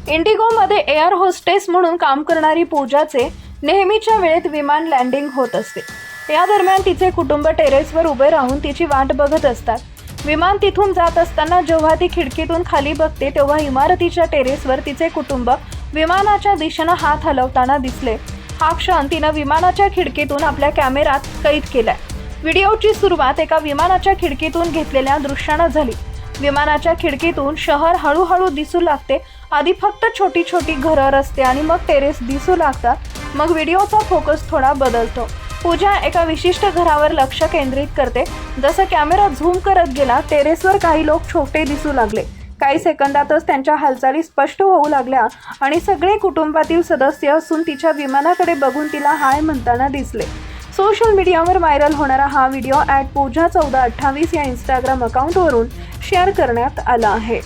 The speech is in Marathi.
इंडिगोमध्ये एअर होस्टेस म्हणून काम करणारी पूजाचे नेहमीच्या वेळेत विमान लँडिंग होत असते। या दरम्यान तिचे कुटुंब टेरेसवर उभे राहून तिची वाट बघत असतात। विमान तिथून जात असताना जेव्हा ती खिडकीतून खाली बघते तेव्हा इमारतीच्या टेरेसवर तिचे कुटुंब विमानाच्या दिशेने हात हलवताना दिसले। हा क्षण तिने विमानाच्या खिडकीतून आपल्या कॅमेऱ्यात कैद केलाय। व्हिडिओची सुरुवात एका विमानाच्या खिडकीतून घेतलेल्या दृश्याने झाली। विमानाच्या खिडकीतून शहर हळूहळू दिसू लागते। आधी फक्त छोटी छोटी घरं, रस्ते आणि मग टेरेस दिसू लागतात। मग व्हिडिओचा फोकस थोडा बदलतो। पूजा एका विशिष्ट घरावर लक्ष केंद्रित करते। जसं कॅमेरा झूम करत गेला, टेरेसवर काही लोक छोटे दिसू लागले। काही सेकंदातच त्यांच्या हालचाली स्पष्ट होऊ लागल्या आणि सगळे कुटुंबातील सदस्य असून तिच्या विमानाकडे बघून तिला हाय म्हणताना दिसले। सोशल मीडियावर व्हायरल होणारा हा व्हिडिओ @पूजा1428 या इंस्टाग्राम अकाउंटवरून शेअर करण्यात आला आहे।